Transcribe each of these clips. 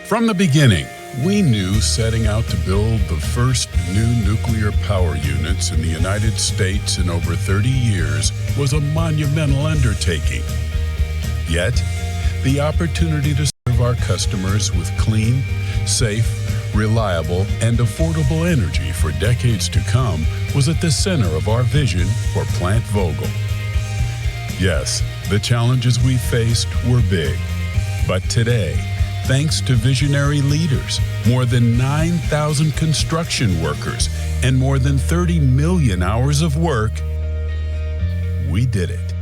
From the beginning, we knew setting out to build the first new nuclear power units in the United States in over 30 years was a monumental undertaking. Yet, the opportunity to serve our customers with clean, safe, reliable, and affordable energy for decades to come was at the center of our vision for Plant Vogtle. Yes, the challenges we faced were big, but today, thanks to visionary leaders, more than 9,000 construction workers, and more than 30 million hours of work, we did it.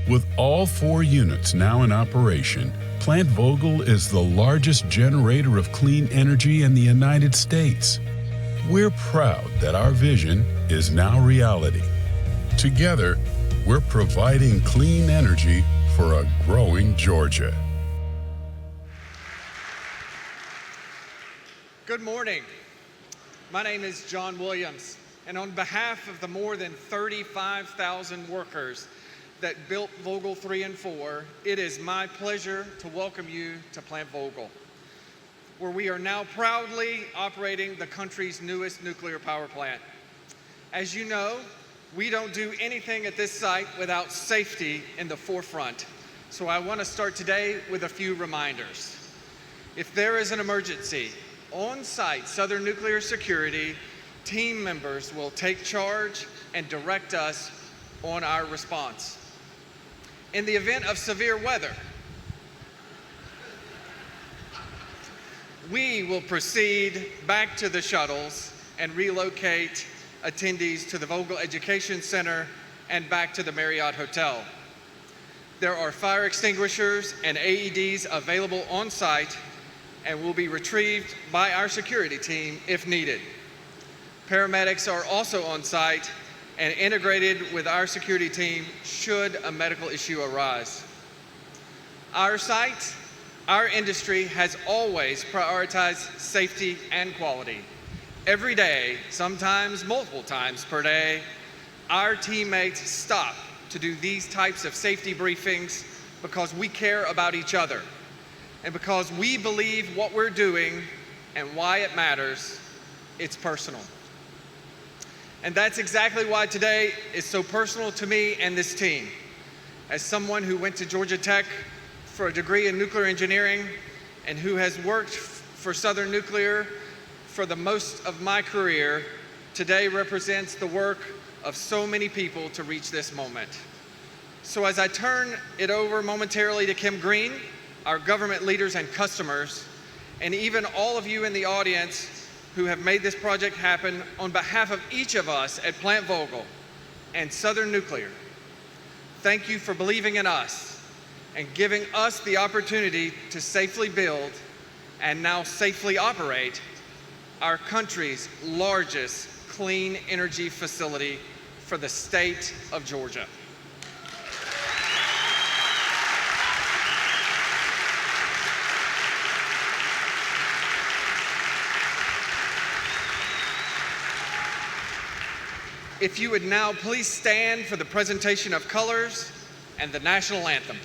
With all 4 units now in operation, Plant Vogtle is the largest generator of clean energy in the United States. We're proud that our vision is now reality. Together, we're providing clean energy for a growing Georgia. Good morning. My name is John Williams, and on behalf of the more than 35,000 workers that built Vogtle 3 and 4, it is my pleasure to welcome you to Plant Vogtle, where we are now proudly operating the country's newest nuclear power plant. As you know, we don't do anything at this site without safety in the forefront, so I want to start today with a few reminders. If there is an emergency, on-site Southern Nuclear Security team members will take charge and direct us on our response. In the event of severe weather, we will proceed back to the shuttles and relocate attendees to the Vogtle Education Center and back to the Marriott Hotel. There are fire extinguishers and AEDs available on site and will be retrieved by our security team if needed. Paramedics are also on site and integrated with our security team should a medical issue arise. Our site, our industry has always prioritized safety and quality. Every day, sometimes multiple times per day, our teammates stop to do these types of safety briefings because we care about each other and because we believe what we're doing and why it matters, it's personal. And that's exactly why today is so personal to me and this team. As someone who went to Georgia Tech for a degree in nuclear engineering and who has worked for Southern Nuclear for the most of my career, today represents the work of so many people to reach this moment. So as I turn it over momentarily to Kim Greene, our government leaders and customers, and even all of you in the audience who have made this project happen, on behalf of each of us at Plant Vogtle and Southern Nuclear, thank you for believing in us and giving us the opportunity to safely build and now safely operate our country's largest clean energy facility for the state of Georgia. If you would now please stand for the presentation of colors and the national anthem.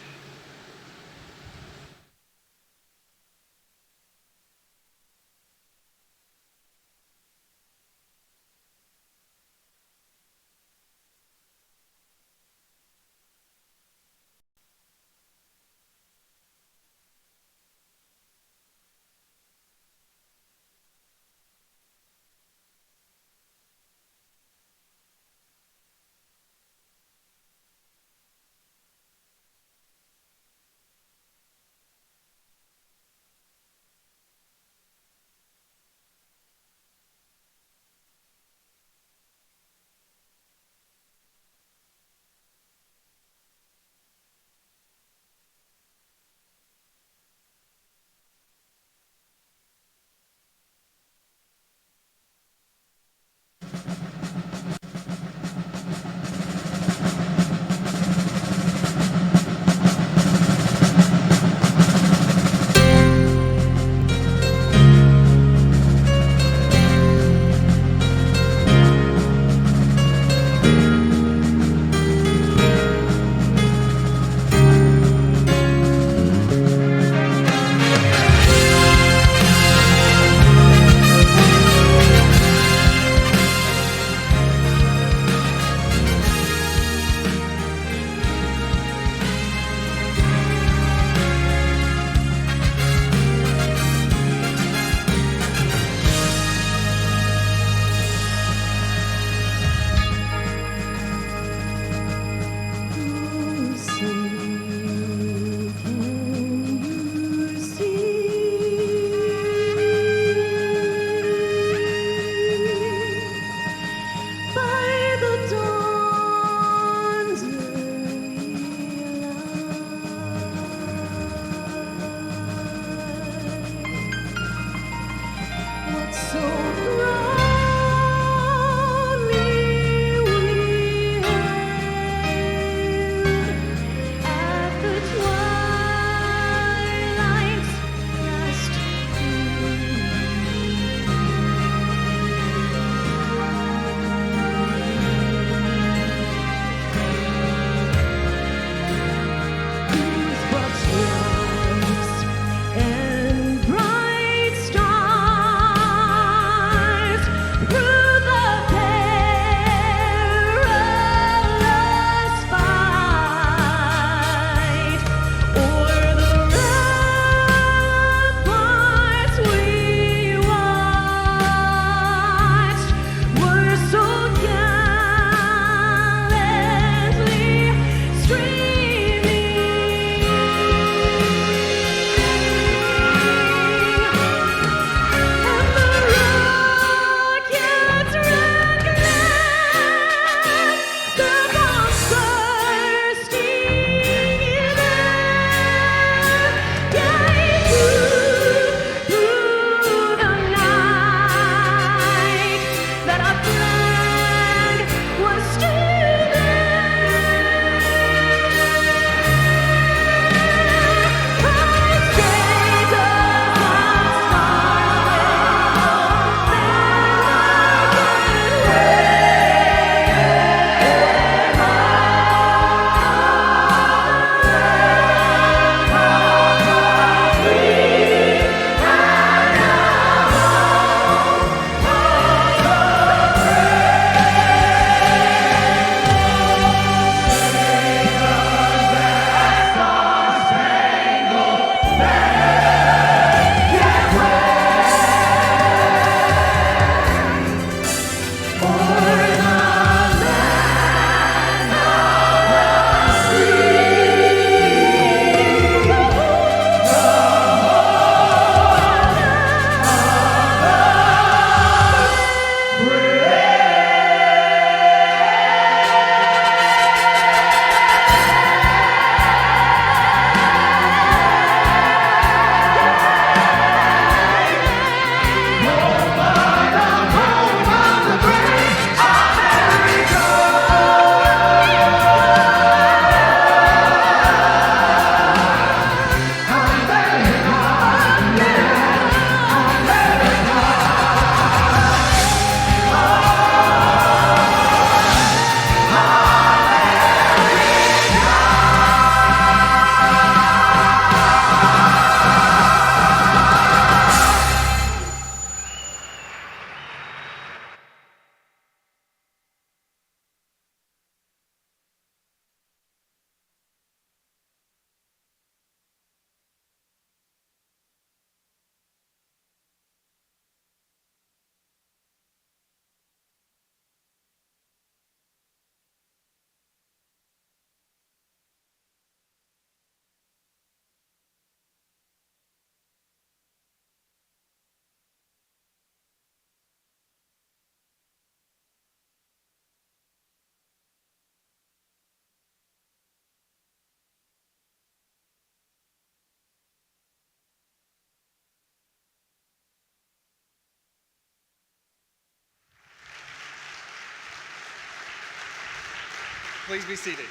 Please be seated.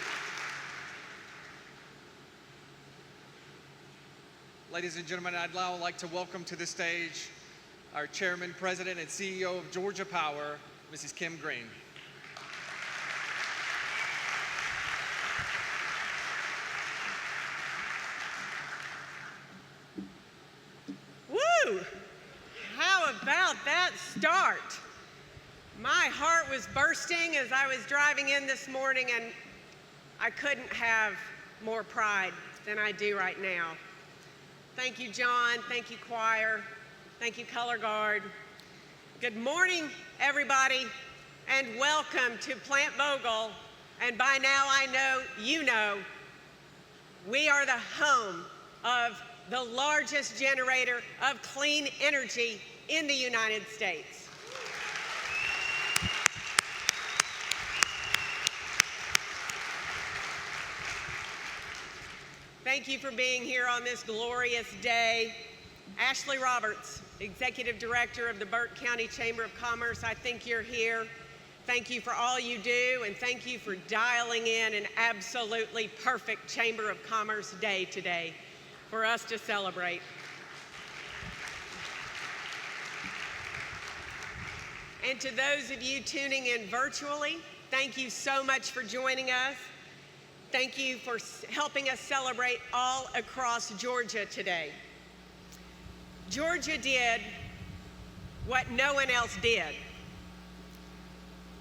Ladies and gentlemen, I'd now like to welcome to the stage our Chairman, President, and CEO of Georgia Power, Mrs. Kim Greene. Woo! How about that start? My heart was bursting as I was driving in this morning, and I couldn't have more pride than I do right now. Thank you, John. Thank you, choir. Thank you, color guard. Good morning, everybody, and welcome to Plant Vogtle. And by now I know you know we are the home of the largest generator of clean energy in the United States. Thank you for being here on this glorious day. Ashley Roberts, Executive Director of the Burke County Chamber of Commerce, I think you're here. Thank you for all you do, and thank you for dialing in an absolutely perfect Chamber of Commerce day today for us to celebrate. And to those of you tuning in virtually, thank you so much for joining us. Thank you for helping us celebrate all across Georgia today. Georgia did what no one else did.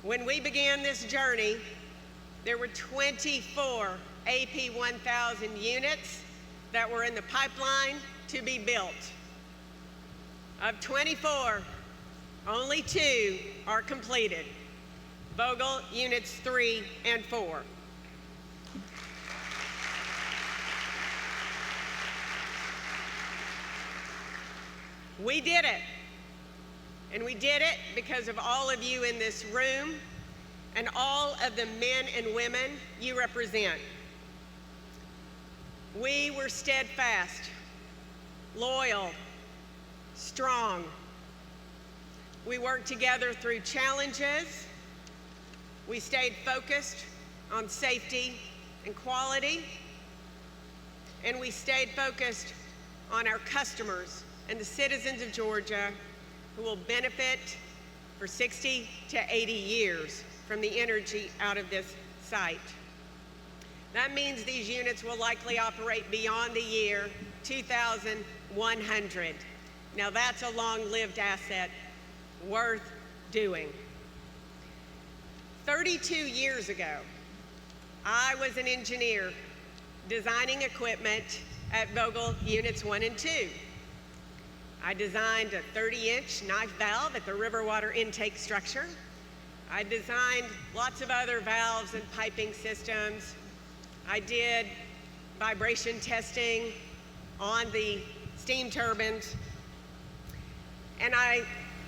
When we began this journey, there were 24 AP 1000 units that were in the pipeline to be built. Of 24, only 2 are completed: Vogtle Units 3 and 4. We did it, and we did it because of all of you in this room and all of the men and women you represent. We were steadfast, loyal, strong. We worked together through challenges. We stayed focused on safety and quality, and we stayed focused on our customers and the citizens of Georgia who will benefit for 60 to 80 years from the energy out of this site. That means these units will likely operate beyond the year 2100. Now that's a long-lived asset worth doing. 32 years ago, I was an engineer designing equipment at Vogtle Units 1 and 2. I designed a 30-inch knife valve at the river water intake structure. I designed lots of other valves and piping systems. I did vibration testing on the steam turbines. And I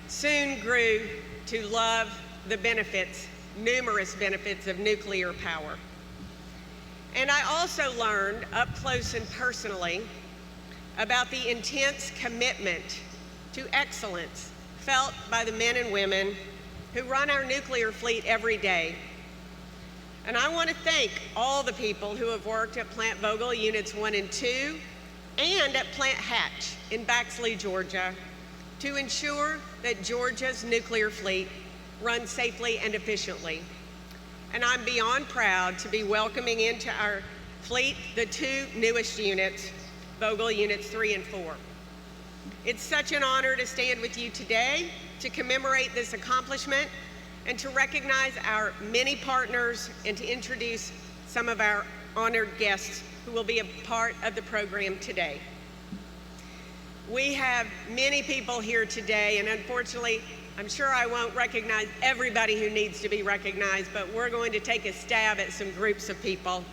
soon grew to love the benefits, numerous benefits of nuclear power. And I also learned up close and personally about the intense commitment to excellence felt by the men and women who run our nuclear fleet every day. And I want to thank all the people who have worked at Plant Vogtle Units 1 and 2 and at Plant Hatch in Baxley, Georgia, to ensure that Georgia's nuclear fleet runs safely and efficiently. And I'm beyond proud to be welcoming into our fleet the 2 newest units, Vogtle Units 3 and 4. It's such an honor to stand with you today to commemorate this accomplishment and to recognize our many partners and to introduce some of our honored guests who will be a part of the program today. We have many people here today, and unfortunately, I'm sure I won't recognize everybody who needs to be recognized, but we're going to take a stab at some groups of people,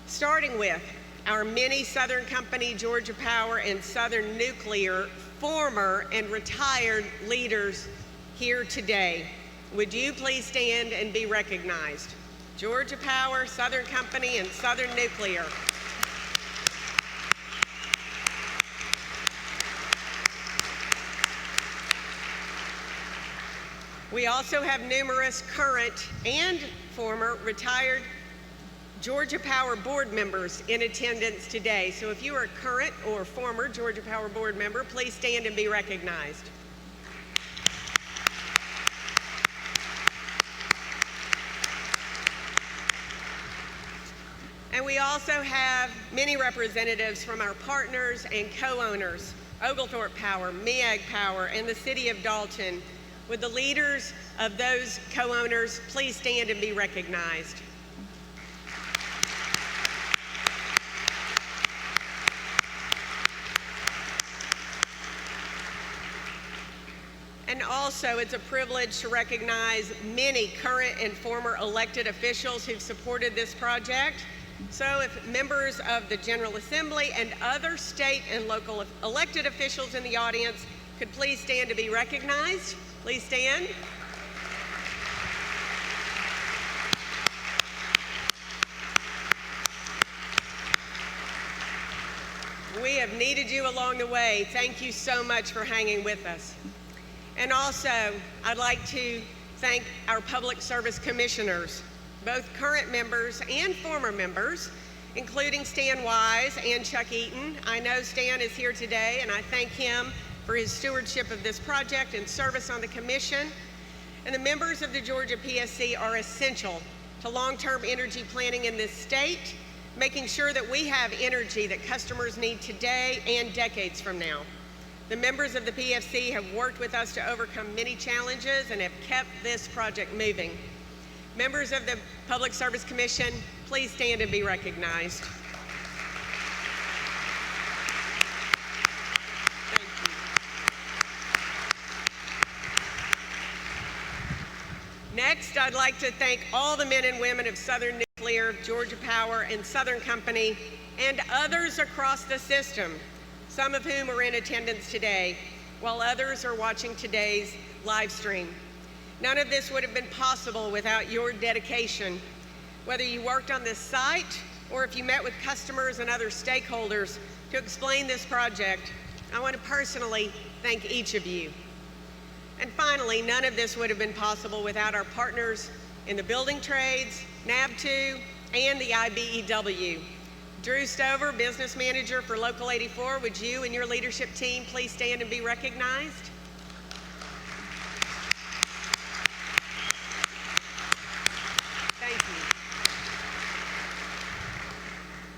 starting with our many Southern Company, Georgia Power, and Southern Nuclear former and retired leaders here today. Would you please stand and be recognized? Georgia Power, Southern Company, and Southern Nuclear. We also have numerous current and former retired Georgia Power board members in attendance today. So if you are a current or former Georgia Power board member, please stand and be recognized. And we also have many representatives from our partners and co-owners, Oglethorpe Power, MEAG Power, and the City of Dalton. Would the leaders of those co-owners please stand and be recognized? And also, it's a privilege to recognize many current and former elected officials who've supported this project. So if members of the General Assembly and other state and local elected officials in the audience could please stand to be recognized. Please stand. We have needed you along the way. Thank you so much for hanging with us. And also, I'd like to thank our public service commissioners, both current members and former members, including Stan Wise and Chuck Eaton. I know Stan is here today, and I thank him for his stewardship of this project and service on the commission. And the members of the Georgia PSC are essential to long-term energy planning in this state, making sure that we have energy that customers need today and decades from now. The members of the PFC have worked with us to overcome many challenges and have kept this project moving. Members of the Public Service Commission, please stand and be recognized. Thank you. Next, I'd like to thank all the men and women of Southern Nuclear, Georgia Power, and Southern Company, and others across the system, some of whom are in attendance today, while others are watching today's live stream. None of this would have been possible without your dedication. Whether you worked on this site or if you met with customers and other stakeholders to explain this project, I want to personally thank each of you. And finally, none of this would have been possible without our partners in the building trades, NAB2, and the IBEW. Drew Stover, Business Manager for Local 84, would you and your leadership team please stand and be recognized? Thank you.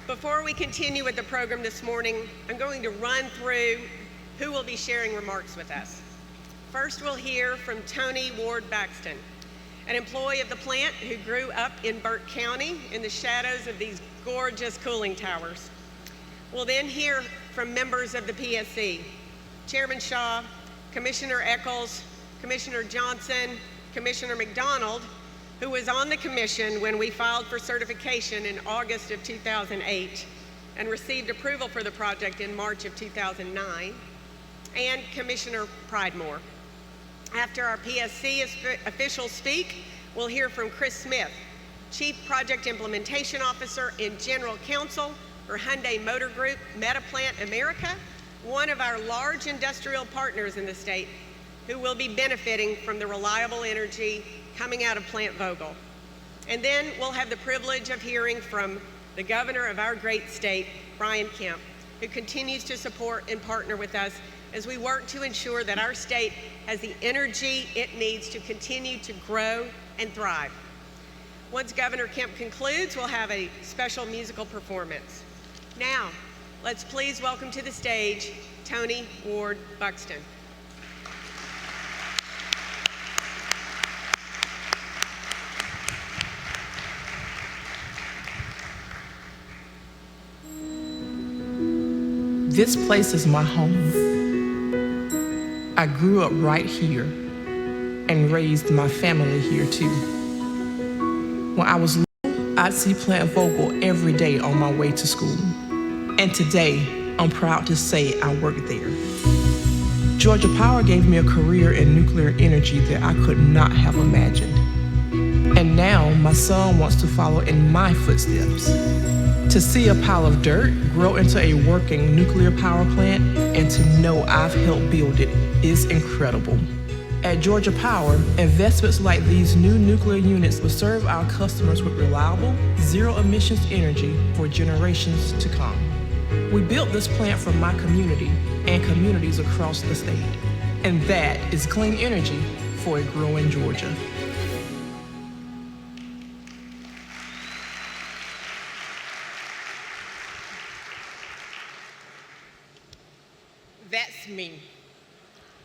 Before we continue with the program this morning, I'm going to run through who will be sharing remarks with us. First, we'll hear from Tony Ward-Baxton, an employee of the plant who grew up in Burke County in the shadows of these gorgeous cooling towers. We'll then hear from members of the PSC, Chairman Shaw, Commissioner Eccles, Commissioner Johnson, Commissioner McDonald, who was on the commission when we filed for certification in August of 2008 and received approval for the project in March of 2009, and Commissioner Pridemore. After our PSC officials speak, we'll hear from Chris Smith, Chief Project Implementation Officer and General Counsel for Hyundai Motor Group Metaplant America, one of our large industrial partners in the state who will be benefiting from the reliable energy coming out of Plant Vogtle. And then we'll have the privilege of hearing from the governor of our great state, Brian Kemp, who continues to support and partner with us as we work to ensure that our state has the energy it needs to continue to grow and thrive. Once Governor Kemp concludes, we'll have a special musical performance. Now, let's please welcome to the stage Tony Ward-Buxton. This place is my home. I grew up right here and raised my family here too. When I was little, I'd see Plant Vogtle every day on my way to school. And today, I'm proud to say I work there. Georgia Power gave me a career in nuclear energy that I could not have imagined. And now my son wants to follow in my footsteps. To see a pile of dirt grow into a working nuclear power plant and to know I've helped build it is incredible. At Georgia Power, investments like these new nuclear units will serve our customers with reliable, zero-emissions energy for generations to come. We built this plant for my community and communities across the state. And that is clean energy for a growing Georgia. That's me,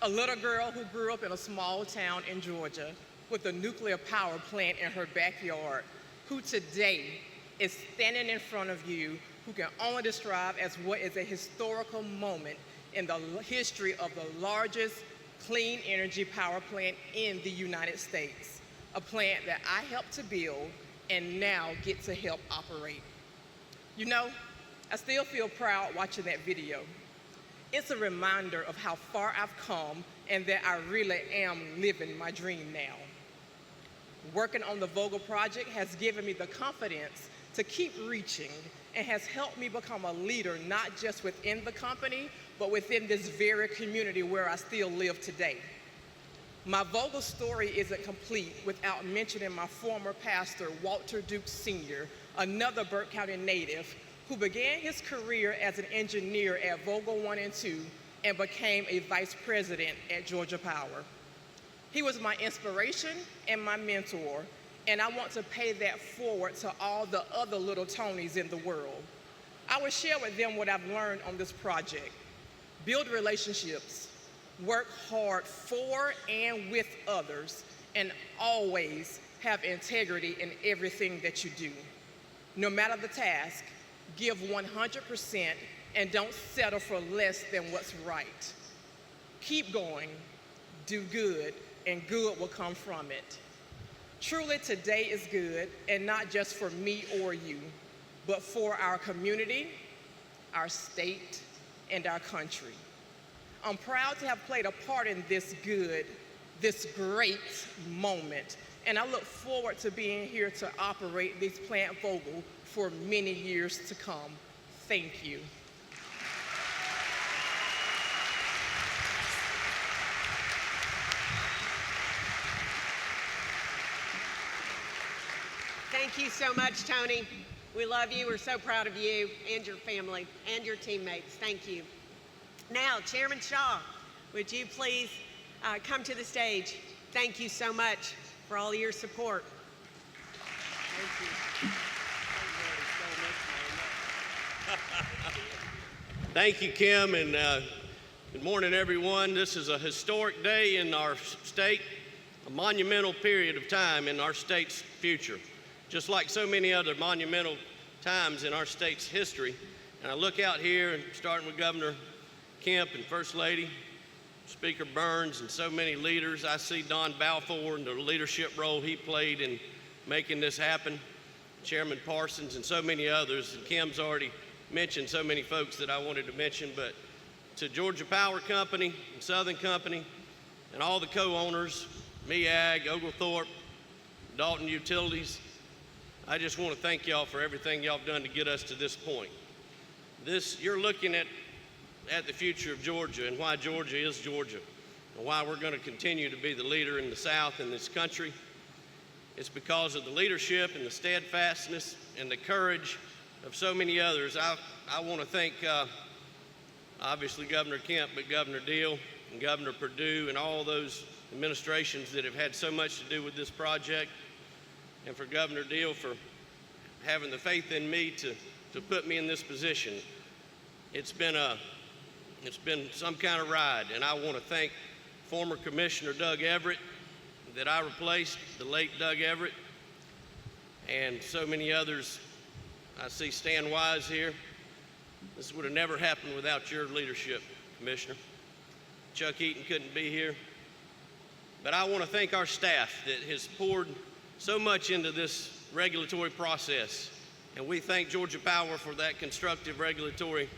a little girl who grew up in a small town in Georgia with a nuclear power plant in her backyard, who today is standing in front of you, who can only describe as what is a historical moment in the history of the largest clean energy power plant in the United States, a plant that I helped to build and now get to help operate. You know, I still feel proud watching that video. It's a reminder of how far I've come and that I really am living my dream now. Working on the Vogtle project has given me the confidence to keep reaching and has helped me become a leader, not just within the company, but within this very community where I still live today. My Vogtle story isn't complete without mentioning my former pastor, Walter Duke Sr., another Burke County native, who began his career as an engineer at Vogtle 1 and 2 and became a vice president at Georgia Power. He was my inspiration and my mentor, and I want to pay that forward to all the other little Tonys in the world. I will share with them what I've learned on this project. Build relationships, work hard for and with others, and always have integrity in everything that you do. No matter the task, give 100% and don't settle for less than what's right. Keep going, do good, and good will come from it. Truly, today is good, and not just for me or you, but for our community, our state, and our country. I'm proud to have played a part in this great moment, and I look forward to being here to operate this plant Vogtle for many years to come. Thank you. Thank you so much, Tony. We love you. We're so proud of you and your family and your teammates. Thank you. Now, Chairman Shaw, would you please come to the stage? Thank you so much for all your support. Thank you. Thank you, Kim, and good morning, everyone. This is a historic day in our state, a monumental period of time in our state's future, just like so many other monumental times in our state's history. And I look out here, and starting with Governor Kemp and First Lady, Speaker Burns, and so many leaders. I see Don Balfour and the leadership role he played in making this happen, Chairman Parsons, and so many others. And Kim's already mentioned so many folks that I wanted to mention, but to Georgia Power Company, and Southern Company, and all the co-owners, MEAG, Oglethorpe, Dalton Utilities, I just want to thank y'all for everything y'all have done to get us to this point. You're looking at the future of Georgia and why Georgia is Georgia and why we're going to continue to be the leader in the South in this country. It's because of the leadership and the steadfastness and the courage of so many others. I want to thank obviously Governor Kemp, but Governor Deal and Governor Perdue and all those administrations that have had so much to do with this project, and for Governor Deal for having the faith in me to put me in this position. It's been some kind of ride, and I want to thank former Commissioner Doug Everett that I replaced, the late Doug Everett, and so many others. I see Stan Wise here. This would have never happened without your leadership, Commissioner. Chuck Eaton couldn't be here. But I want to thank our staff that has poured so much into this regulatory process. And we thank Georgia Power for that constructive regulatory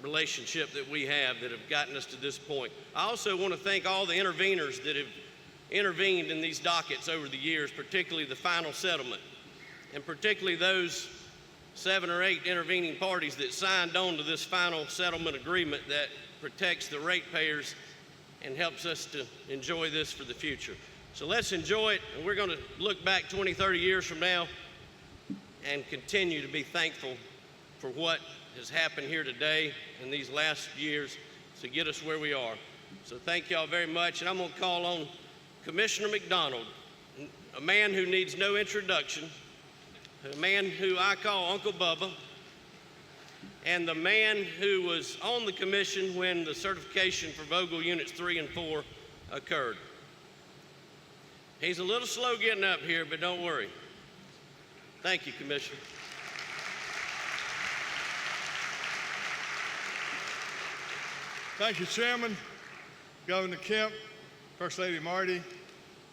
relationship that we have that have gotten us to this point. I also want to thank all the interveners that have intervened in these dockets over the years, particularly the final settlement, and particularly those 7 or 8 intervening parties that signed on to this final settlement agreement that protects the ratepayers and helps us to enjoy this for the future. So let's enjoy it, and we're going to look back 20, 30 years from now and continue to be thankful for what has happened here today and these last years to get us where we are. So thank y'all very much, and I'm going to call on Commissioner McDonald, a man who needs no introduction, a man who I call Uncle Bubba, and the man who was on the commission when the certification for Vogtle Units 3 and 4 occurred. He's a little slow getting up here, but don't worry. Thank you, Commissioner. Thank you, Chairman, Governor Kemp, First Lady Marty,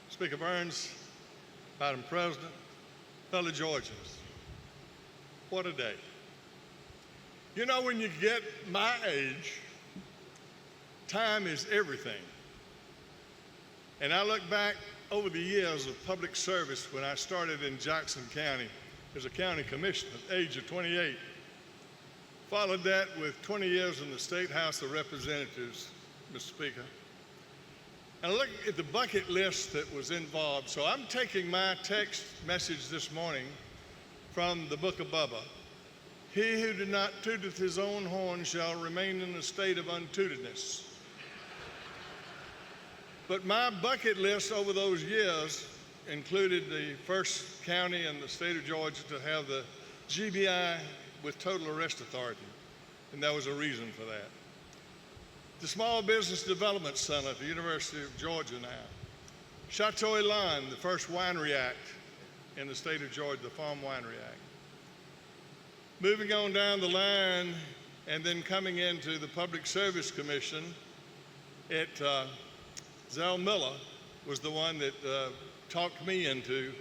Speaker Burns, Madam President, fellow Georgians. What a day. You know, when you get my age, time is everything. And I look back over the years of public service when I started in Jackson County as a county commissioner at the age of 28. Followed that with 20 years in the State House of Representatives, Mr. Speaker. And I look at the bucket list that was involved. So I'm taking my text message this morning from the book of Bubba. He who did not tooteth his own horn shall remain in a state of untootedness. But my bucket list over those years included the first county in the state of Georgia to have the GBI with total arrest authority, and there was a reason for that. The Small Business Development Center at the University of Georgia now. Chateau Elan, the first winery act in the state of Georgia, the Farm Winery Act. Moving on down the line and then coming into the Public Service Commission, Zell Miller was the one that talked me into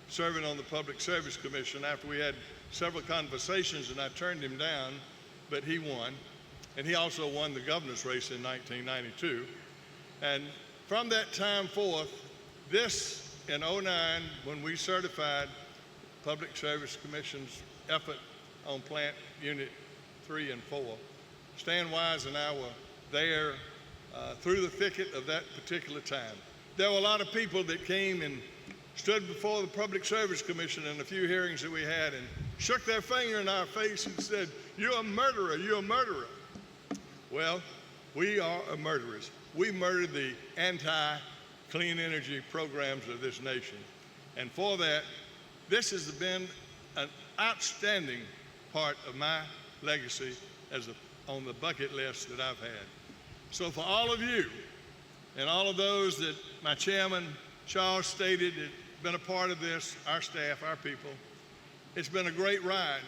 serving on the Public Service Commission after we had several conversations and I turned him down, but he won. And he also won the governor's race in 1992. And from that time forth, this in 2009, when we certified Public Service Commission's effort on Plant Unit 3 and 4, Stan Wise and I were there through the thicket of that particular time. There were a lot of people that came and stood before the Public Service Commission in a few hearings that we had and shook their finger in our face and said, "You're a murderer, you're a murderer." Well, we are murderers. We murdered the anti-clean energy programs of this nation. And for that, this has been an outstanding part of my legacy on the bucket list that I've had. So for all of you and all of those that my chairman, Charles, stated that been a part of this, our staff, our people, it's been a great ride,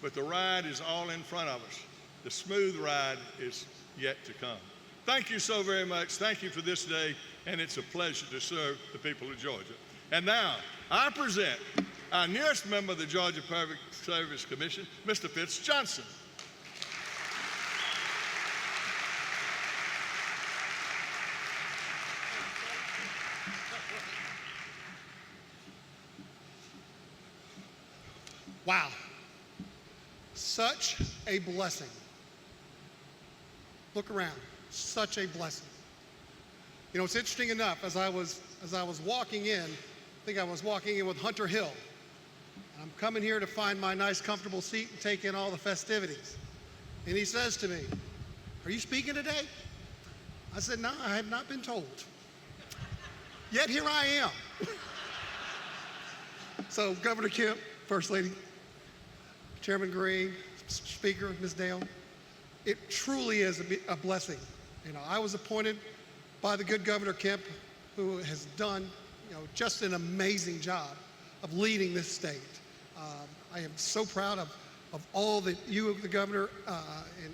but the ride is all in front of us. The smooth ride is yet to come. Thank you so very much. Thank you for this day, and it's a pleasure to serve the people of Georgia. And now, I present our newest member of the Georgia Public Service Commission, Mr. Fitz Johnson. Wow, such a blessing. Look around, such a blessing. You know, it's interesting enough, as I was walking in, I think I was walking in with Hunter Hill. And I'm coming here to find my nice comfortable seat and take in all the festivities. And he says to me, "Are you speaking today?" I said, "No, I have not been told." Yet here I am. So Governor Kemp, First Lady, Chairman Greene, Speaker, Ms. Dale, it truly is a blessing. You know, I was appointed by the good Governor Kemp, who has done, just an amazing job of leading this state. I am so proud of all that you, the Governor,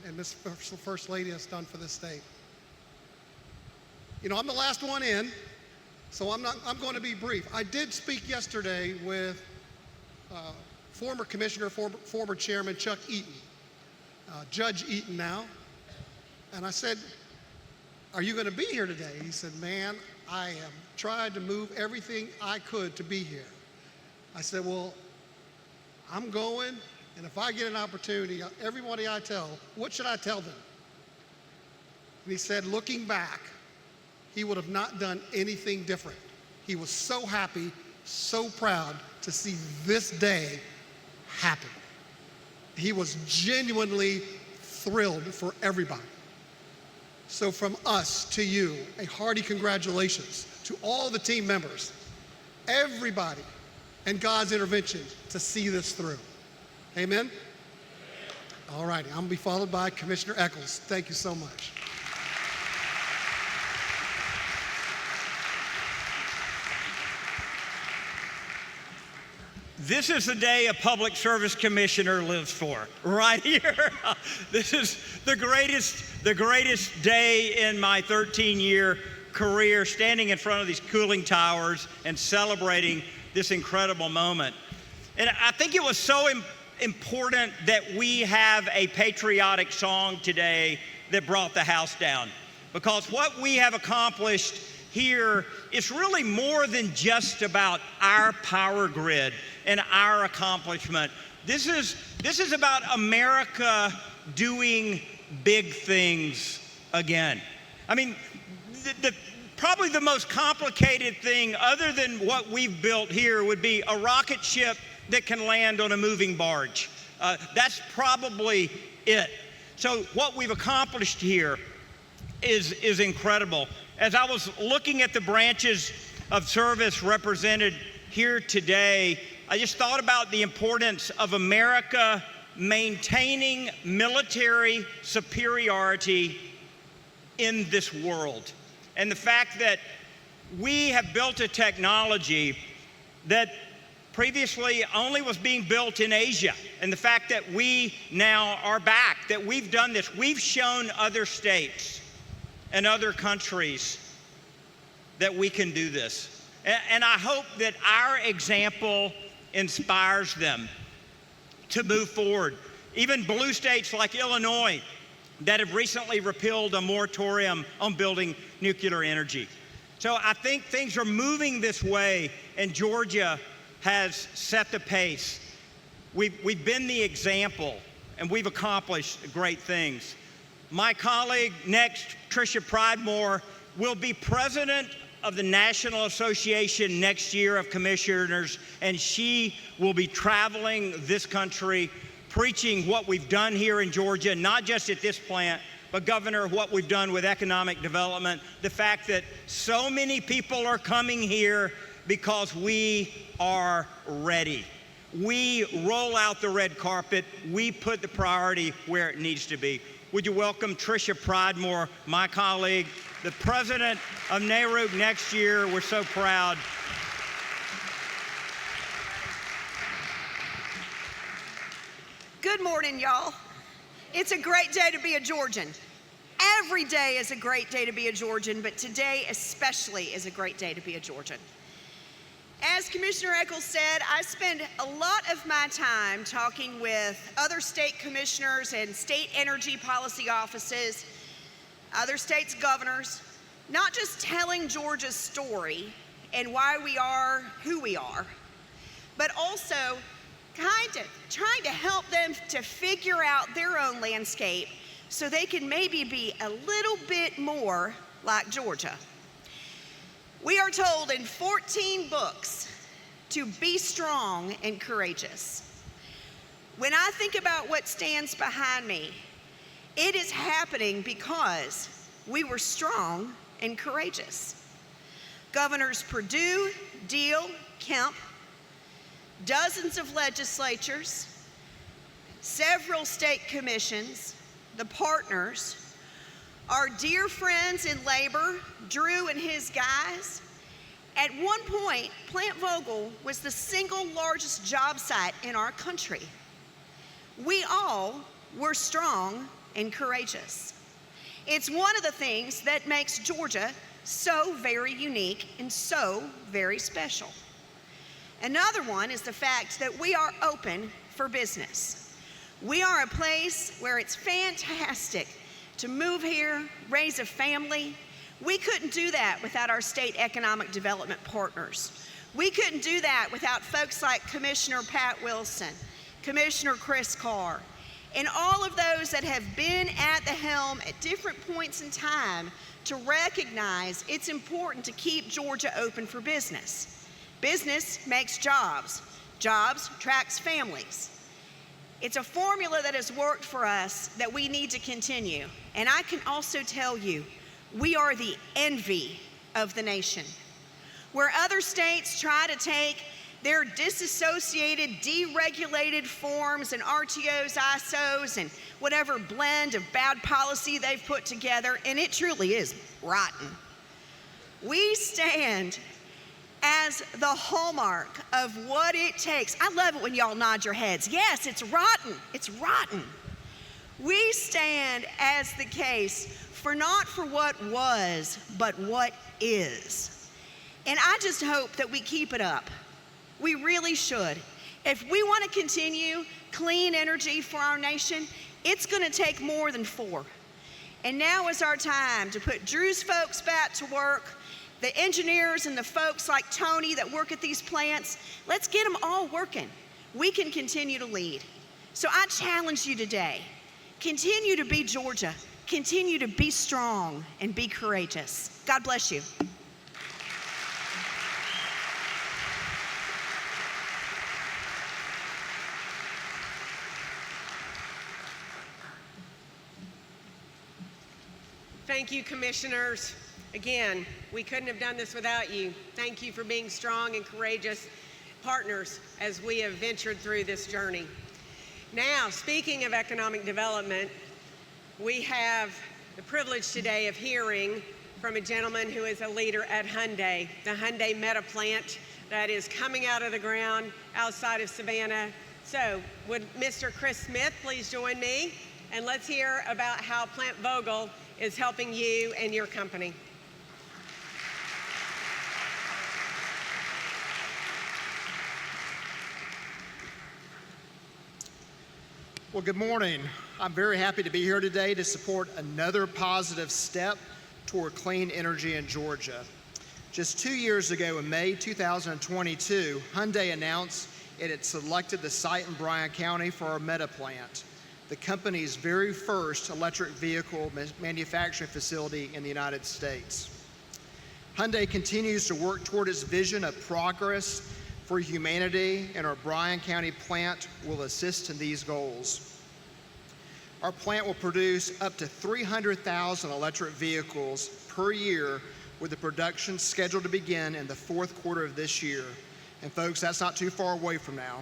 and this First Lady has done for this state. You know, I'm the last one in, so I'm going to be brief. I did speak yesterday with former Commissioner, former Chairman Chuck Eaton, Judge Eaton now, and I said, "Are you going to be here today?" He said, "Man, I have tried to move everything I could to be here." I said, "Well, I'm going, and if I get an opportunity, everybody I tell, what should I tell them?" And he said, "Looking back, he would have not done anything different. He was so happy, so proud to see this day happen. He was genuinely thrilled for everybody. So from us to you, a hearty congratulations to all the team members, everybody, and God's intervention to see this through. Amen? All righty, I'm gonna be followed by Commissioner Echols. Thank you so much. This is the day a public service commissioner lives for, right here. This is the greatest day in my 13-year career, standing in front of these cooling towers and celebrating this incredible moment. And I think it was so important that we have a patriotic song today that brought the house down, because what we have accomplished here is really more than just about our power grid and our accomplishment. This is about America doing big things again. I mean, probably the most complicated thing other than what we've built here would be a rocket ship that can land on a moving barge. That's probably it. So what we've accomplished here is incredible. As I was looking at the branches of service represented here today, I just thought about the importance of America maintaining military superiority in this world. And the fact that we have built a technology that previously only was being built in Asia. And the fact that we now are back, that we've done this, we've shown other states and other countries that we can do this. And I hope that our example inspires them to move forward. Even blue states like Illinois that have recently repealed a moratorium on building nuclear energy. So I think things are moving this way, and Georgia has set the pace. We've been the example, and we've accomplished great things. My colleague next, Tricia Pridemore, will be president of the National Association next year of Commissioners, and she will be traveling this country preaching what we've done here in Georgia, not just at this plant, but Governor, what we've done with economic development, the fact that so many people are coming here because we are ready. We roll out the red carpet. We put the priority where it needs to be. Would you welcome Tricia Pridemore, my colleague, the president of NARUC next year. We're so proud. Good morning, y'all. It's a great day to be a Georgian. Every day is a great day to be a Georgian, but today especially is a great day to be a Georgian. As Commissioner Echols said, I spend a lot of my time talking with other state commissioners and state energy policy offices, other states' governors, not just telling Georgia's story and why we are who we are, but also trying to help them to figure out their own landscape so they can maybe be a little bit more like Georgia. We are told in 14 books to be strong and courageous. When I think about what stands behind me, it is happening because we were strong and courageous. Governors Perdue, Deal, Kemp, dozens of legislatures, several state commissions, the partners, our dear friends in labor, Drew and his guys. At one point, Plant Vogtle was the single largest job site in our country. We all were strong and courageous. It's one of the things that makes Georgia so very unique and so very special. Another one is the fact that we are open for business. We are a place where it's fantastic to move here, raise a family. We couldn't do that without our state economic development partners. We couldn't do that without folks like Commissioner Pat Wilson, Commissioner Chris Carr, and all of those that have been at the helm at different points in time to recognize it's important to keep Georgia open for business. Business makes jobs. Jobs attracts families. It's a formula that has worked for us that we need to continue. And I can also tell you, we are the envy of the nation. Where other states try to take their disassociated, deregulated forms and RTOs, ISOs, and whatever blend of bad policy they've put together, and it truly is rotten. We stand as the hallmark of what it takes. I love it when y'all nod your heads. Yes, it's rotten. It's rotten. We stand as the case for not for what was, but what is. And I just hope that we keep it up. We really should. If we want to continue clean energy for our nation, it's going to take more than 4. And now is our time to put Drew's folks back to work, the engineers and the folks like Tony that work at these plants. Let's get them all working. We can continue to lead. So I challenge you today, continue to be Georgia, continue to be strong and be courageous. God bless you. Thank you, commissioners. Again, we couldn't have done this without you. Thank you for being strong and courageous partners as we have ventured through this journey. Now, speaking of economic development, we have the privilege today of hearing from a gentleman who is a leader at Hyundai, the Hyundai Meta plant that is coming out of the ground outside of Savannah. So, would Mr. Chris Smith please join me? And let's hear about how Plant Vogtle is helping you and your company. Well, good morning. I'm very happy to be here today to support another positive step toward clean energy in Georgia. Just 2 years ago, in May 2022, Hyundai announced it had selected the site in Bryan County for our Meta plant, the company's very first electric vehicle manufacturing facility in the United States. Hyundai continues to work toward its vision of progress for humanity, and our Bryan County plant will assist in these goals. Our plant will produce up to 300,000 electric vehicles per year, with the production scheduled to begin in the 4th quarter of this year. And folks, that's not too far away from now.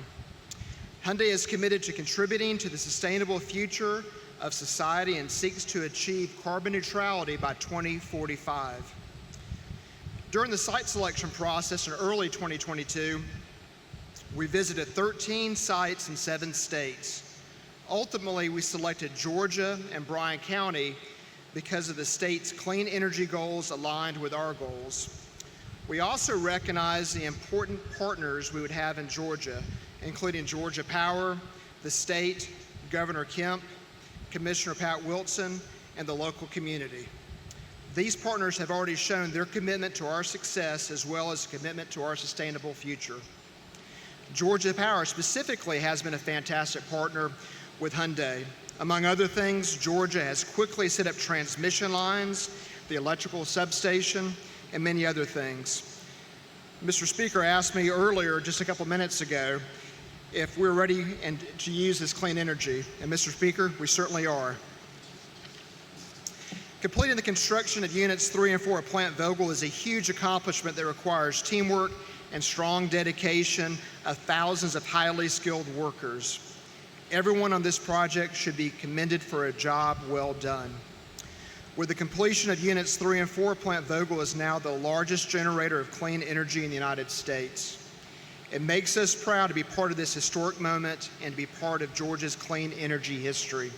Hyundai is committed to contributing to the sustainable future of society and seeks to achieve carbon neutrality by 2045. During the site selection process in early 2022, we visited 13 sites in 7 states. Ultimately, we selected Georgia and Bryan County because of the state's clean energy goals aligned with our goals. We also recognize the important partners we would have in Georgia, including Georgia Power, the state, Governor Kemp, Commissioner Pat Wilson, and the local community. These partners have already shown their commitment to our success as well as a commitment to our sustainable future. Georgia Power specifically has been a fantastic partner with Hyundai. Among other things, Georgia has quickly set up transmission lines, the electrical substation, and many other things. Mr. Speaker asked me earlier, just a couple minutes ago, if we're ready to use this clean energy. And Mr. Speaker, we certainly are. Completing the construction of Units 3 and 4 at Plant Vogtle is a huge accomplishment that requires teamwork and strong dedication of thousands of highly skilled workers. Everyone on this project should be commended for a job well done. With the completion of Units 3 and 4, Plant Vogtle is now the largest generator of clean energy in the United States. It makes us proud to be part of this historic moment and to be part of Georgia's clean energy history.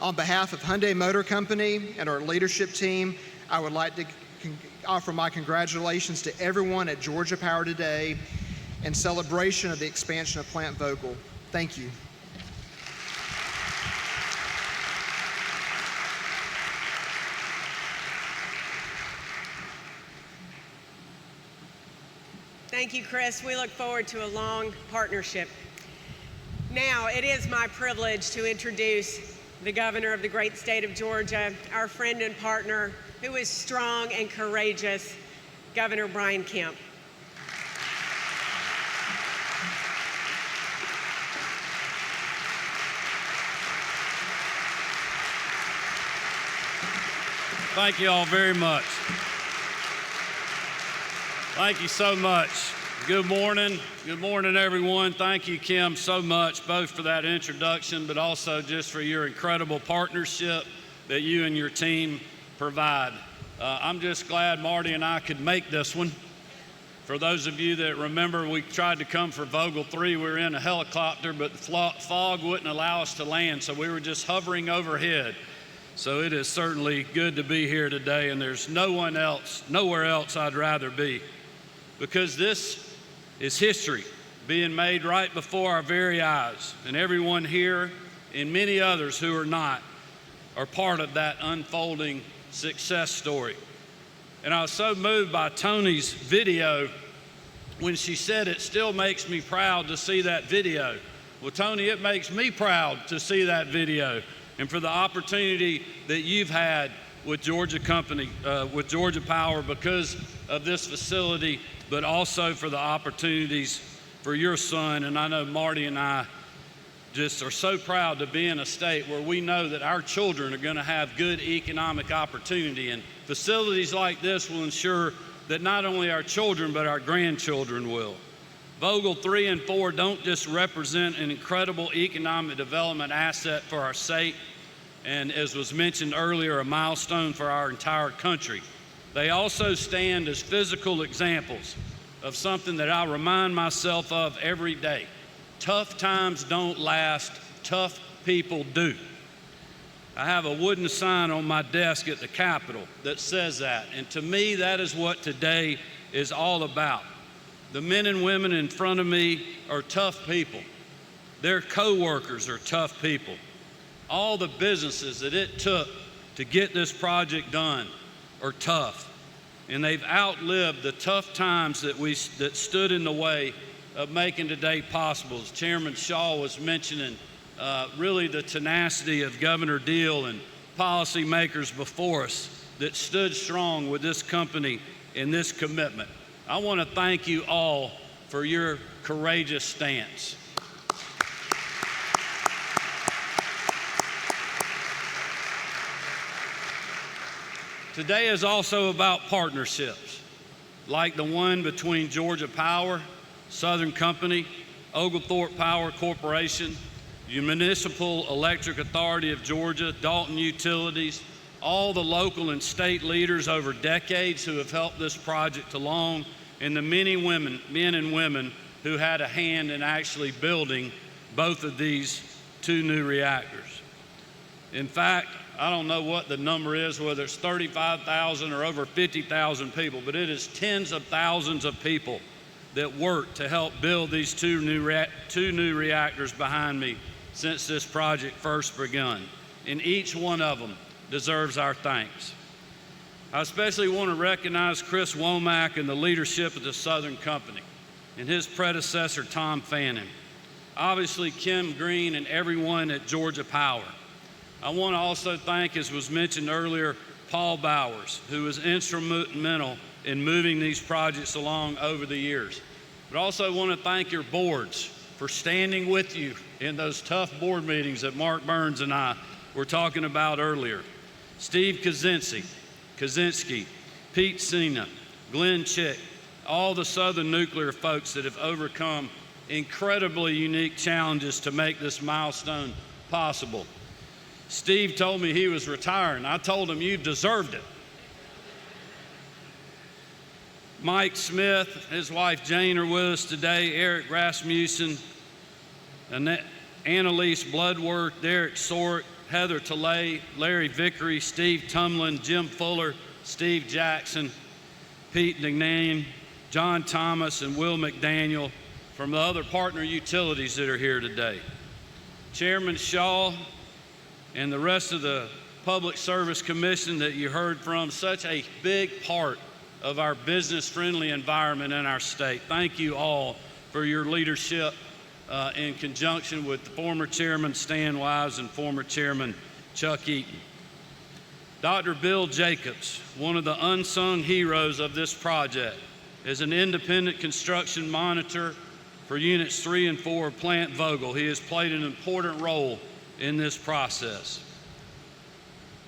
On behalf of Hyundai Motor Company and our leadership team, I would like to offer my congratulations to everyone at Georgia Power today in celebration of the expansion of Plant Vogtle. Thank you. Thank you, Chris. We look forward to a long partnership. Now, it is my privilege to introduce the governor of the great state of Georgia, our friend and partner, who is strong and courageous, Governor Brian Kemp. Thank you all very much. Thank you so much. Good morning. Good morning, everyone. Thank you, Kim, so much, both for that introduction, but also just for your incredible partnership that you and your team provide. I'm just glad Marty and I could make this one. For those of you that remember, we tried to come for Vogtle 3. We were in a helicopter, but the fog wouldn't allow us to land, so we were just hovering overhead. So it is certainly good to be here today, and there's nowhere else I'd rather be, because this is history being made right before our very eyes, and everyone here and many others who are not are part of that unfolding success story. And I was so moved by Tony's video when she said, "It still makes me proud to see that video." Well, Tony, it makes me proud to see that video, and for the opportunity that you've had with Georgia Power because of this facility, but also for the opportunities for your son. And I know Marty and I just are so proud to be in a state where we know that our children are going to have good economic opportunity, and facilities like this will ensure that not only our children but our grandchildren will. Vogtle 3 and 4 don't just represent an incredible economic development asset for our state, and as was mentioned earlier, a milestone for our entire country. They also stand as physical examples of something that I remind myself of every day. Tough times don't last, tough people do. I have a wooden sign on my desk at the Capitol that says that, and to me, that is what today is all about. The men and women in front of me are tough people. Their co-workers are tough people. All the businesses that it took to get this project done are tough, and they've outlived the tough times that stood in the way of making today possible. As Chairman Shaw was mentioning, really the tenacity of Governor Deal and policymakers before us that stood strong with this company and this commitment. I want to thank you all for your courageous stance. Today is also about partnerships, like the one between Georgia Power, Southern Company, Oglethorpe Power Corporation, the Municipal Electric Authority of Georgia, Dalton Utilities, all the local and state leaders over decades who have helped this project along, and the many men and women who had a hand in actually building both of these two new reactors. In fact, I don't know what the number is, whether it's 35,000 or over 50,000 people, but it is tens of thousands of people that worked to help build these two new reactors behind me since this project first begun. And each one of them deserves our thanks. I especially want to recognize Chris Womack and the leadership of the Southern Company and his predecessor, Tom Fannin. Obviously, Kim Greene and everyone at Georgia Power. I want to also thank, as was mentioned earlier, Paul Bowers, who was instrumental in moving these projects along over the years. But also want to thank your boards for standing with you in those tough board meetings that Mark Burns and I were talking about earlier. Steve Kaczynski, Pete Sina, Glenn Chick, all the Southern Nuclear folks that have overcome incredibly unique challenges to make this milestone possible. Steve told me he was retiring. I told him, you deserved it. Mike Smith, his wife Jane are with us today, Eric Rasmussen, Annalise Bloodworth, Derek Sort, Heather Tilley, Larry Vickery, Steve Tumlin, Jim Fuller, Steve Jackson, Pete Dignan, John Thomas, and Will McDaniel from the other partner utilities that are here today. Chairman Shaw and the rest of the Public Service Commission that you heard from, such a big part of our business-friendly environment in our state. Thank you all for your leadership in conjunction with the former Chairman Stan Wise and former Chairman Chuck Eaton. Dr. Bill Jacobs, one of the unsung heroes of this project, is an independent construction monitor for Units 3 and 4 of Plant Vogtle. He has played an important role in this process.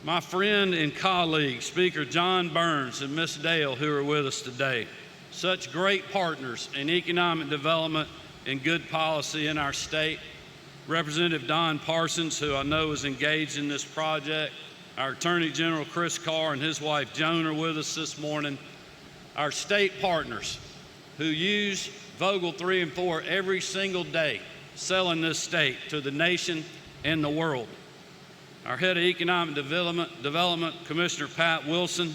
My friend and colleague, Speaker John Burns and Ms. Dale, who are with us today, such great partners in economic development and good policy in our state. Representative Don Parsons, who I know is engaged in this project. Our Attorney General Chris Carr and his wife Joan are with us this morning. Our state partners who use Vogtle 3 and 4 every single day, selling this state to the nation and the world. Our head of economic development, Commissioner Pat Wilson.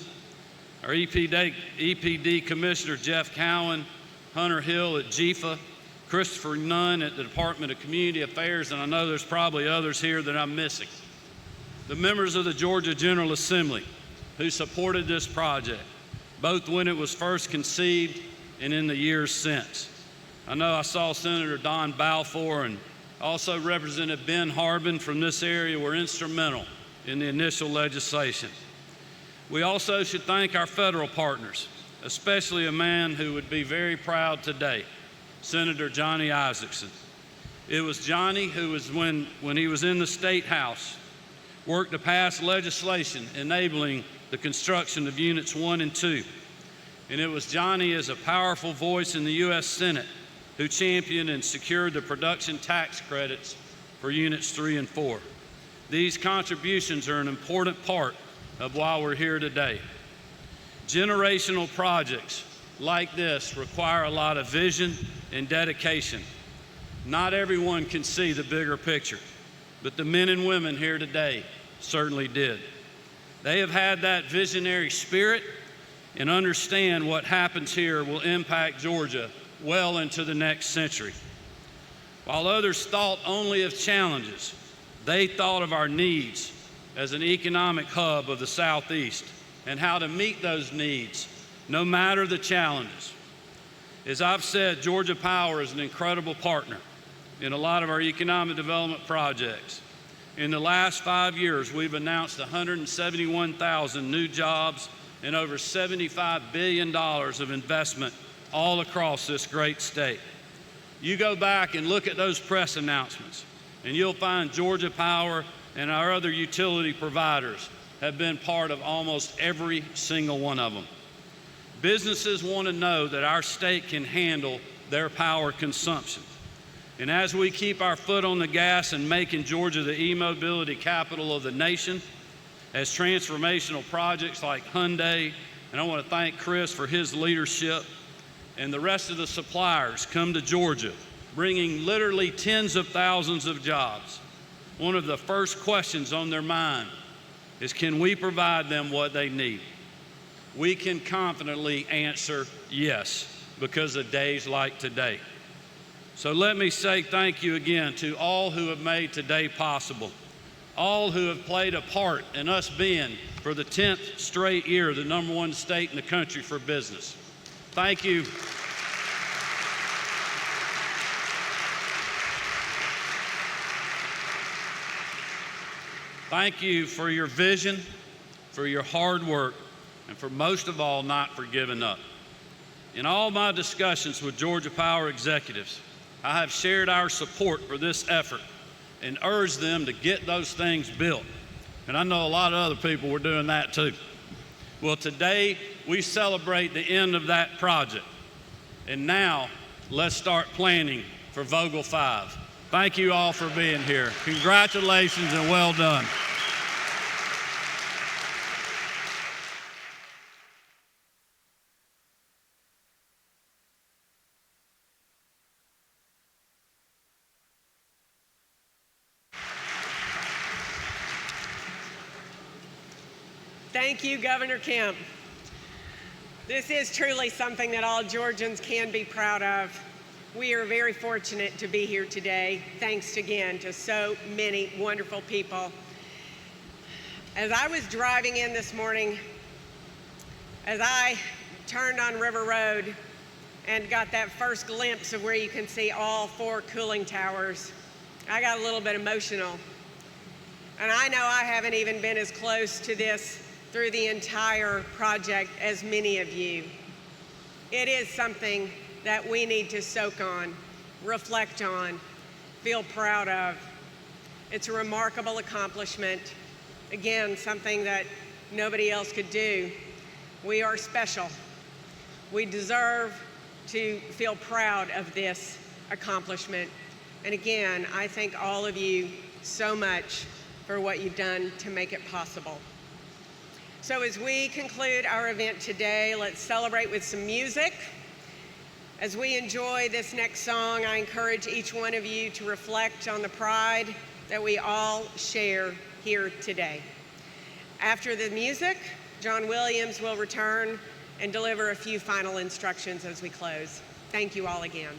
Our EPD Commissioner Jeff Cowan, Hunter Hill at GFA, Christopher Nunn at the Department of Community Affairs, and I know there's probably others here that I'm missing. The members of the Georgia General Assembly who supported this project, both when it was first conceived and in the years since. I know I saw Senator Don Balfour and also Representative Ben Harbin from this area were instrumental in the initial legislation. We also should thank our federal partners, especially a man who would be very proud today, Senator Johnny Isakson. It was Johnny who was, when he was in the State House, worked to pass legislation enabling the construction of Units 1 and 2. And it was Johnny, as a powerful voice in the U.S. Senate, who championed and secured the production tax credits for Units 3 and 4. These contributions are an important part of why we're here today. Generational projects like this require a lot of vision and dedication. Not everyone can see the bigger picture, but the men and women here today certainly did. They have had that visionary spirit and understand what happens here will impact Georgia well into the next century. While others thought only of challenges, they thought of our needs as an economic hub of the Southeast and how to meet those needs no matter the challenges. As I've said, Georgia Power is an incredible partner in a lot of our economic development projects. In the last 5 years, we've announced 171,000 new jobs and over $75 billion of investment all across this great state. You go back and look at those press announcements, and you'll find Georgia Power and our other utility providers have been part of almost every single one of them. Businesses want to know that our state can handle their power consumption. And as we keep our foot on the gas and making Georgia the e-mobility capital of the nation, as transformational projects like Hyundai, and I want to thank Chris for his leadership, and the rest of the suppliers come to Georgia, bringing literally tens of thousands of jobs, one of the first questions on their mind is, can we provide them what they need? We can confidently answer yes, because of days like today. So let me say thank you again to all who have made today possible, all who have played a part in us being, for the 10th straight year, the #1 state in the country for business. Thank you. Thank you for your vision, for your hard work, and for most of all, not for giving up. In all my discussions with Georgia Power executives, I have shared our support for this effort and urged them to get those things built. And I know a lot of other people were doing that too. Well, today we celebrate the end of that project. And now let's start planning for Vogtle 5. Thank you all for being here. Congratulations and well done. Thank you, Governor Kemp. This is truly something that all Georgians can be proud of. We are very fortunate to be here today. Thanks again to so many wonderful people. As I was driving in this morning, as I turned on River Road and got that first glimpse of where you can see all 4 cooling towers, I got a little bit emotional. And I know I haven't even been as close to this through the entire project as many of you. It is something that we need to soak on, reflect on, feel proud of. It's a remarkable accomplishment. Again, something that nobody else could do. We are special. We deserve to feel proud of this accomplishment. And again, I thank all of you so much for what you've done to make it possible. So as we conclude our event today, let's celebrate with some music. As we enjoy this next song, I encourage each one of you to reflect on the pride that we all share here today. After the music, John Williams will return and deliver a few final instructions as we close. Thank you all again.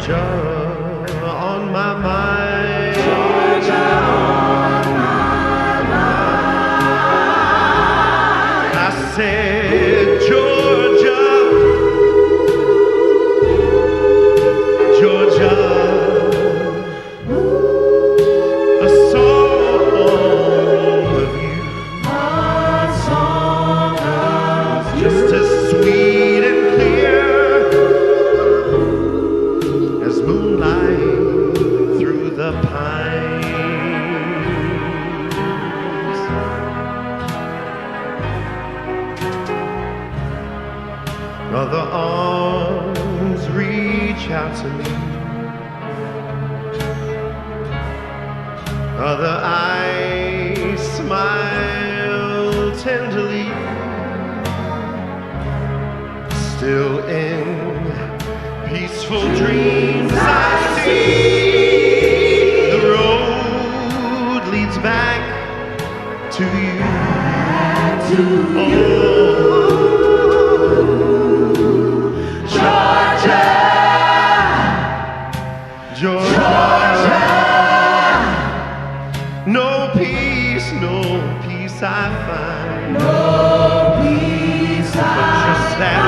Georgia on my mind. Georgia on my mind. I said, Georgia, Georgia, a song of you, A song of you. just as sweet and clear as moonlight through the pines. Other arms reach out to me, other eyes smile tenderly. Still in peaceful dreams I see the road leads back to you. Georgia, Georgia, no peace I find. no peace But just that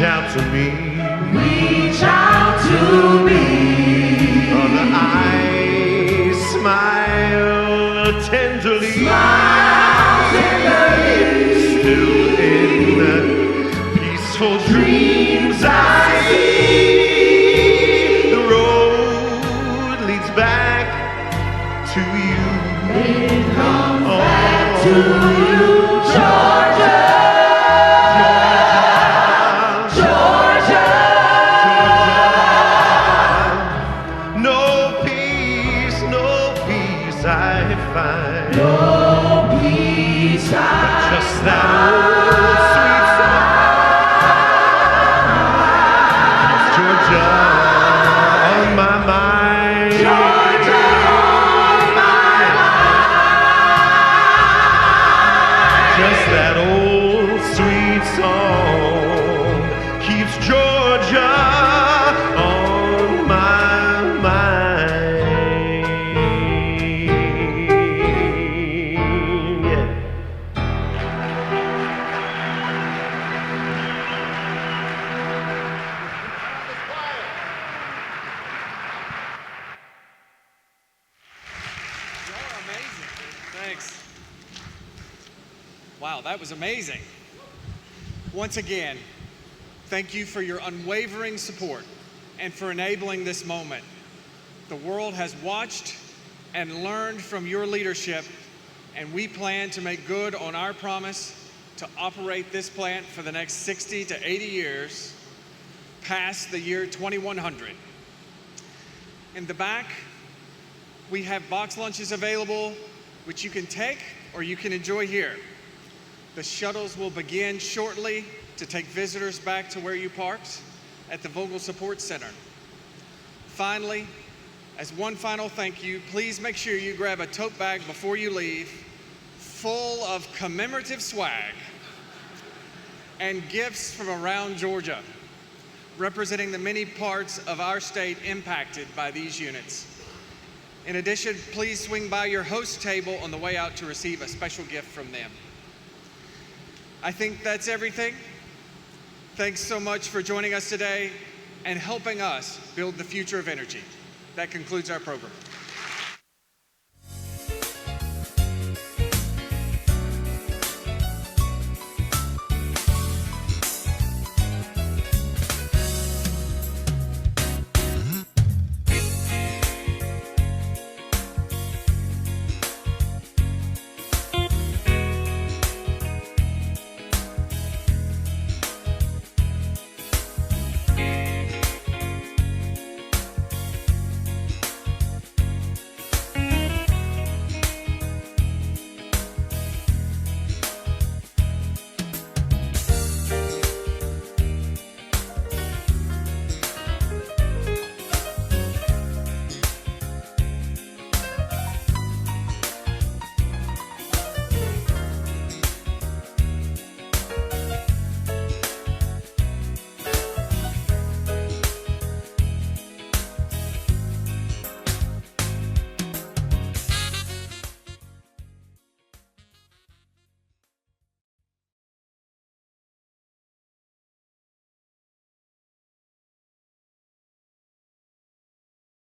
out to me, reach out to me. other eyes smile tenderly, still in the peaceful dreams I see the road leads back to you. It comes back to you, Georgia. Just that old sweet song keeps Georgia on my mind. Georgia on my mind. Just that old sweet song keeps Georgia on my mind. Yeah. Thanks. Wow, that was amazing. Once again, thank you for your unwavering support and for enabling this moment. The world has watched and learned from your leadership, and we plan to make good on our promise to operate this plant for the next 60 to 80 years, past the year 2100. In the back, we have box lunches available, which you can take or you can enjoy here. The shuttles will begin shortly to take visitors back to where you parked at the Vogtle Support Center. Finally, as one final thank you, please make sure you grab a tote bag before you leave, full of commemorative swag and gifts from around Georgia, representing the many parts of our state impacted by these units. In addition, please swing by your host table on the way out to receive a special gift from them. I think that's everything. Thanks so much for joining us today and helping us build the future of energy. That concludes our program.